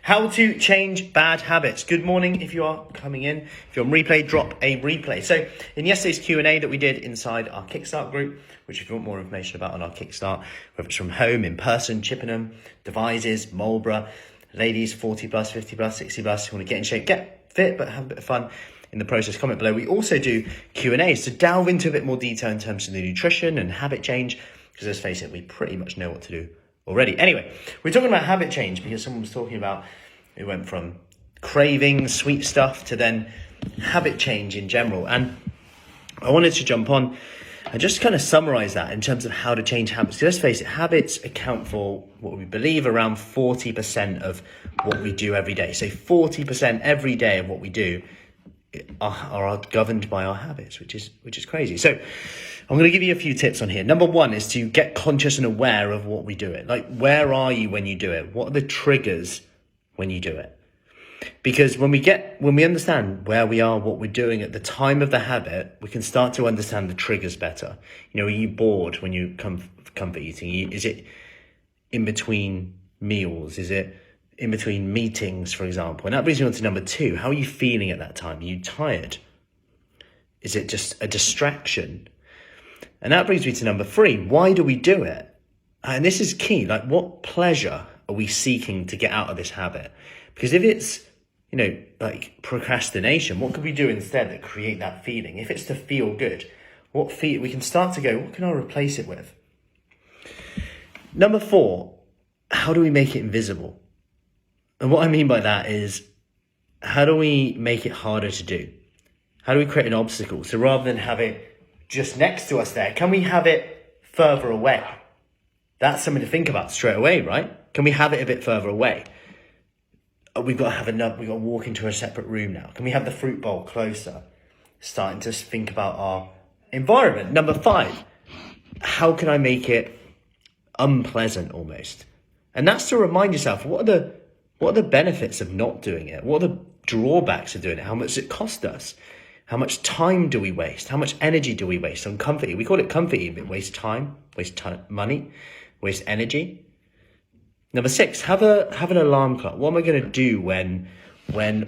How to change bad habits. Good morning if you are coming in. If you're on replay, drop a replay. So in yesterday's Q&A that we did inside our Kickstart group, which if you want more information about on our Kickstart, whether it's from home, in person, Chippenham, Devizes, Marlborough, ladies 40 plus, 50 plus, 60 plus, who want to get in shape, get fit, but have a bit of fun in the process, comment below. We also do Q&As to delve into a bit more detail in terms of the nutrition and habit change, because let's face it, we pretty much know what to do already. Anyway, we're talking about habit change because someone was talking about it went from craving sweet stuff to then habit change in general. And I wanted to jump on and just kind of summarize that in terms of how to change habits. Let's face it, habits account for what we believe around 40% of what we do every day. So 40% every day of what we do are governed by our habits, which is crazy. So I'm going to give you a few tips on here. Number one is to get conscious and aware of what we do it. Like, where are you when you do it? What are the triggers when you do it? Because when we understand where we are, what we're doing at the time of the habit, we can start to understand the triggers better. You know, are you bored when you comfort eating? Is it in between meals? Is it in between meetings, for example? And that brings me on to number two. How are you feeling at that time? Are you tired? Is it just a distraction? And that brings me to number three. Why do we do it? And this is key. Like, what pleasure are we seeking to get out of this habit? Because if it's, like procrastination, what could we do instead that create that feeling? If it's to feel good, we can start to go, what can I replace it with? Number four, how do we make it invisible? And what I mean by that is, how do we make it harder to do? How do we create an obstacle? So rather than have it just next to us there, can we have it further away? That's something to think about straight away, right? Can we have it a bit further away? We've got to walk into a separate room now. Can we have the fruit bowl closer? Starting to think about our environment. Number five, how can I make it unpleasant almost? And that's to remind yourself, what are the benefits of not doing it? What are the drawbacks of doing it? How much does it cost us? How much time do we waste? How much energy do we waste on comfort eating? We call it comfort eating, but waste time, money, waste energy. Number six, have an alarm clock. What am I going to do when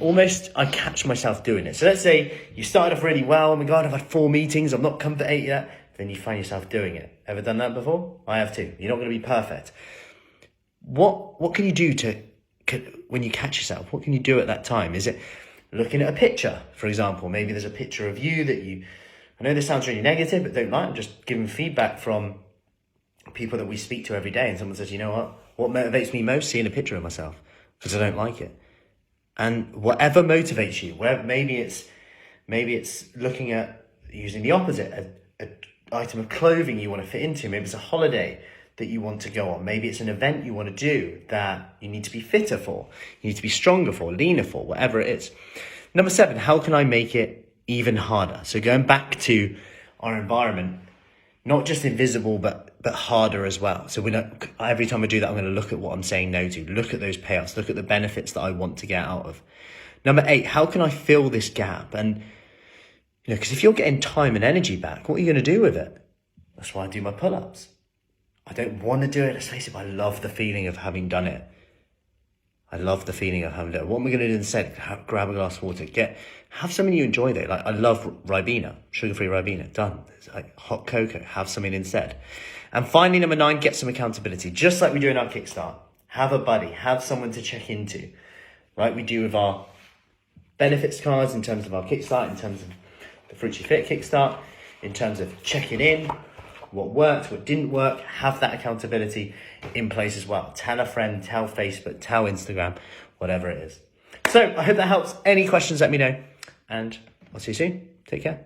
almost I catch myself doing it? So let's say you started off really well. Oh my God, I've had 4 meetings. I'm not comfort ate yet. Then you find yourself doing it. Ever done that before? I have too. You're not going to be perfect. What can you do when you catch yourself? What can you do at that time? Is it looking at a picture, for example? Maybe there's a picture of you that I know this sounds really negative, but don't like. I'm just giving feedback from people that we speak to every day. And someone says, you know what motivates me most? Seeing a picture of myself, because I don't like it. And whatever motivates you, maybe it's looking at using the opposite, an item of clothing you want to fit into. Maybe it's a holiday that you want to go on. Maybe it's an event you want to do that you need to be fitter for, you need to be stronger for, leaner for, whatever it is. Number seven, how can I make it even harder? So going back to our environment, not just invisible, but harder as well. So every time I do that, I'm going to look at what I'm saying no to, look at those payouts, look at the benefits that I want to get out of. Number eight, how can I fill this gap? And, because if you're getting time and energy back, what are you going to do with it? That's why I do my pull-ups. I don't want to do it. Let's face it, I love the feeling of having done it. What am I going to do instead? Grab a glass of water. Have something you enjoy though. Like, I love Ribena, sugar-free Ribena. Done. It's like hot cocoa. Have something instead. And finally, number 9, get some accountability. Just like we do in our Kickstart. Have a buddy. Have someone to check into. Right? We do with our benefits cards in terms of our Kickstart, in terms of the Fruci Fit Kickstart, in terms of checking in. What worked, what didn't work, have that accountability in place as well. Tell a friend, tell Facebook, tell Instagram, whatever it is. So I hope that helps. Any questions, let me know. And I'll see you soon. Take care.